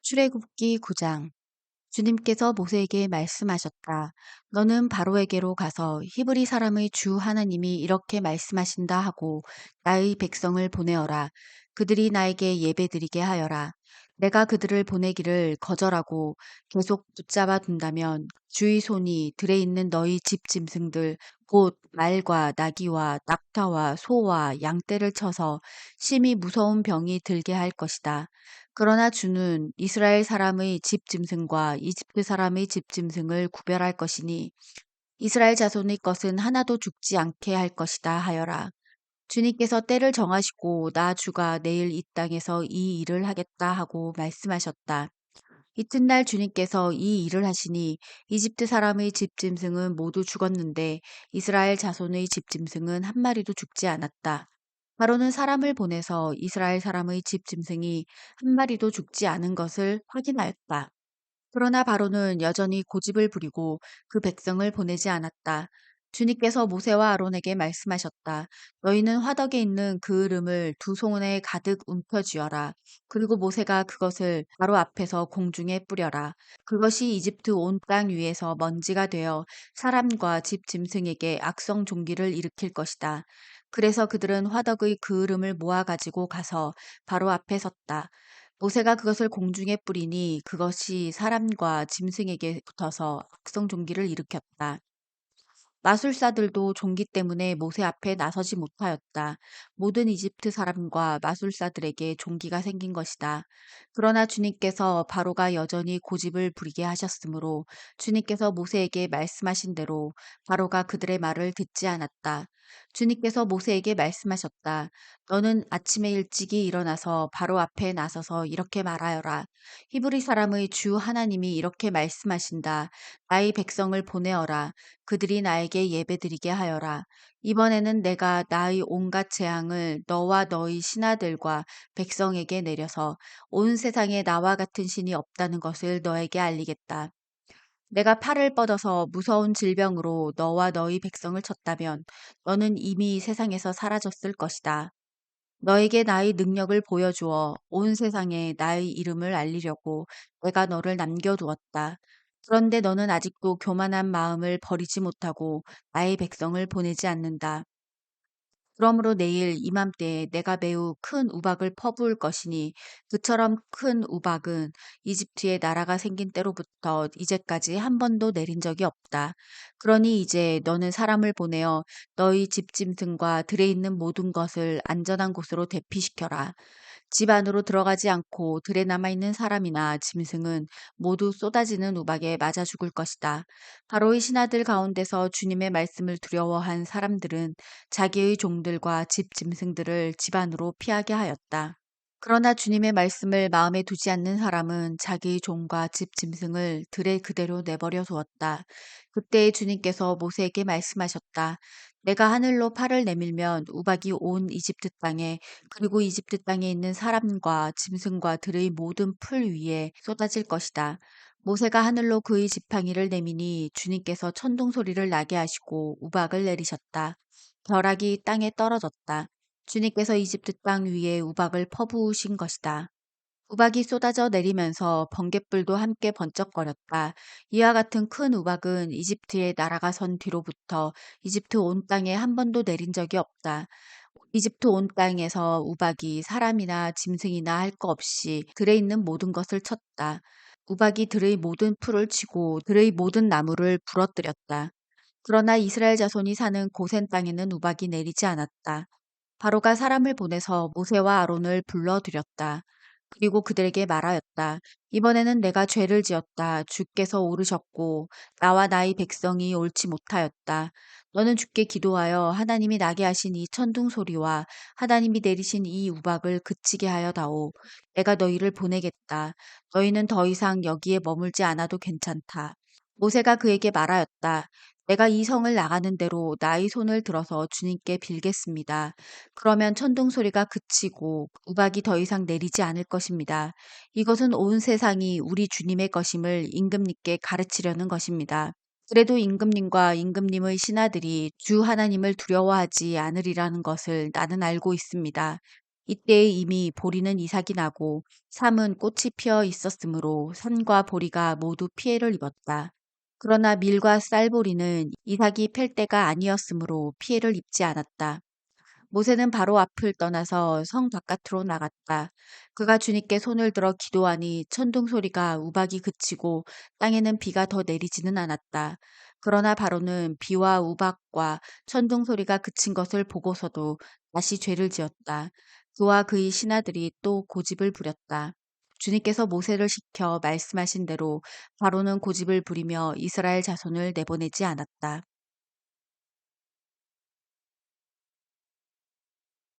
출애굽기 9장. 주님께서 모세에게 말씀하셨다. 너는 바로에게로 가서 히브리 사람의 주 하나님이 이렇게 말씀하신다 하고 나의 백성을 보내어라. 그들이 나에게 예배드리게 하여라. 내가 그들을 보내기를 거절하고 계속 붙잡아 둔다면 주의 손이 들에 있는 너희 집 짐승들 곧 말과 나귀와 낙타와 소와 양떼를 쳐서 심히 무서운 병이 들게 할 것이다. 그러나 주는 이스라엘 사람의 집 짐승과 이집트 사람의 집 짐승을 구별할 것이니 이스라엘 자손의 것은 하나도 죽지 않게 할 것이다 하여라. 주님께서 때를 정하시고 나 주가 내일 이 땅에서 이 일을 하겠다 하고 말씀하셨다. 이튿날 주님께서 이 일을 하시니 이집트 사람의 집 짐승은 모두 죽었는데 이스라엘 자손의 집 짐승은 한 마리도 죽지 않았다. 바로는 사람을 보내서 이스라엘 사람의 집 짐승이 한 마리도 죽지 않은 것을 확인하였다. 그러나 바로는 여전히 고집을 부리고 그 백성을 보내지 않았다. 주님께서 모세와 아론에게 말씀하셨다. 너희는 화덕에 있는 그 이름을 두 손에 가득 움켜쥐어라. 그리고 모세가 그것을 바로 앞에서 공중에 뿌려라. 그것이 이집트 온 땅 위에서 먼지가 되어 사람과 집 짐승에게 악성 종기를 일으킬 것이다. 그래서 그들은 화덕의 그 이름을 모아가지고 가서 바로 앞에 섰다. 모세가 그것을 공중에 뿌리니 그것이 사람과 짐승에게 붙어서 악성 종기를 일으켰다. 마술사들도 종기 때문에 모세 앞에 나서지 못하였다. 모든 이집트 사람과 마술사들에게 종기가 생긴 것이다. 그러나 주님께서 바로가 여전히 고집을 부리게 하셨으므로 주님께서 모세에게 말씀하신 대로 바로가 그들의 말을 듣지 않았다. 주님께서 모세에게 말씀하셨다. 너는 아침에 일찍이 일어나서 바로 앞에 나서서 이렇게 말하여라. 히브리 사람의 주 하나님이 이렇게 말씀하신다. 나의 백성을 보내어라. 그들이 나에게 예배드리게 하여라. 이번에는 내가 나의 온갖 재앙을 너와 너희 신하들과 백성에게 내려서 온 세상에 나와 같은 신이 없다는 것을 너에게 알리겠다. 내가 팔을 뻗어서 무서운 질병으로 너와 너희 백성을 쳤다면 너는 이미 세상에서 사라졌을 것이다. 너에게 나의 능력을 보여주어 온 세상에 나의 이름을 알리려고 내가 너를 남겨두었다. 그런데 너는 아직도 교만한 마음을 버리지 못하고 나의 백성을 보내지 않는다. 그러므로 내일 이맘때에 내가 매우 큰 우박을 퍼부을 것이니 그처럼 큰 우박은 이집트의 나라가 생긴 때로부터 이제까지 한 번도 내린 적이 없다. 그러니 이제 너는 사람을 보내어 너희 집짐승과 들에 있는 모든 것을 안전한 곳으로 대피시켜라. 집 안으로 들어가지 않고 들에 남아있는 사람이나 짐승은 모두 쏟아지는 우박에 맞아 죽을 것이다. 바로의 신하들 가운데서 주님의 말씀을 두려워한 사람들은 자기의 종들과 집 짐승들을 집 안으로 피하게 하였다. 그러나 주님의 말씀을 마음에 두지 않는 사람은 자기의 종과 집 짐승을 들에 그대로 내버려 두었다. 그때 주님께서 모세에게 말씀하셨다. 내가 하늘로 팔을 내밀면 우박이 온 이집트 땅에 그리고 이집트 땅에 있는 사람과 짐승과 들의 모든 풀 위에 쏟아질 것이다. 모세가 하늘로 그의 지팡이를 내미니 주님께서 천둥 소리를 나게 하시고 우박을 내리셨다. 벼락이 땅에 떨어졌다. 주님께서 이집트 땅 위에 우박을 퍼부으신 것이다. 우박이 쏟아져 내리면서 번갯불도 함께 번쩍거렸다. 이와 같은 큰 우박은 이집트의 나라가 선 뒤로부터 이집트 온 땅에 한 번도 내린 적이 없다. 이집트 온 땅에서 우박이 사람이나 짐승이나 할 거 없이 들에 있는 모든 것을 쳤다. 우박이 들의 모든 풀을 치고 들의 모든 나무를 부러뜨렸다. 그러나 이스라엘 자손이 사는 고센 땅에는 우박이 내리지 않았다. 바로가 사람을 보내서 모세와 아론을 불러들였다. 그리고 그들에게 말하였다. 이번에는 내가 죄를 지었다. 주께서 오르셨고 나와 나의 백성이 옳지 못하였다. 너는 주께 기도하여 하나님이 나게 하신 이 천둥 소리와 하나님이 내리신 이 우박을 그치게 하여 다오. 내가 너희를 보내겠다. 너희는 더 이상 여기에 머물지 않아도 괜찮다. 모세가 그에게 말하였다. 내가 이 성을 나가는 대로 나의 손을 들어서 주님께 빌겠습니다. 그러면 천둥 소리가 그치고 우박이 더 이상 내리지 않을 것입니다. 이것은 온 세상이 우리 주님의 것임을 임금님께 가르치려는 것입니다. 그래도 임금님과 임금님의 신하들이 주 하나님을 두려워하지 않으리라는 것을 나는 알고 있습니다. 이때 이미 보리는 이삭이 나고 삼은 꽃이 피어 있었으므로 산과 보리가 모두 피해를 입었다. 그러나 밀과 쌀보리는 이삭이 팰 때가 아니었으므로 피해를 입지 않았다. 모세는 바로 앞을 떠나서 성 바깥으로 나갔다. 그가 주님께 손을 들어 기도하니 천둥 소리가 우박이 그치고 땅에는 비가 더 내리지는 않았다. 그러나 바로는 비와 우박과 천둥 소리가 그친 것을 보고서도 다시 죄를 지었다. 그와 그의 신하들이 또 고집을 부렸다. 주님께서 모세를 시켜 말씀하신 대로 바로는 고집을 부리며 이스라엘 자손을 내보내지 않았다.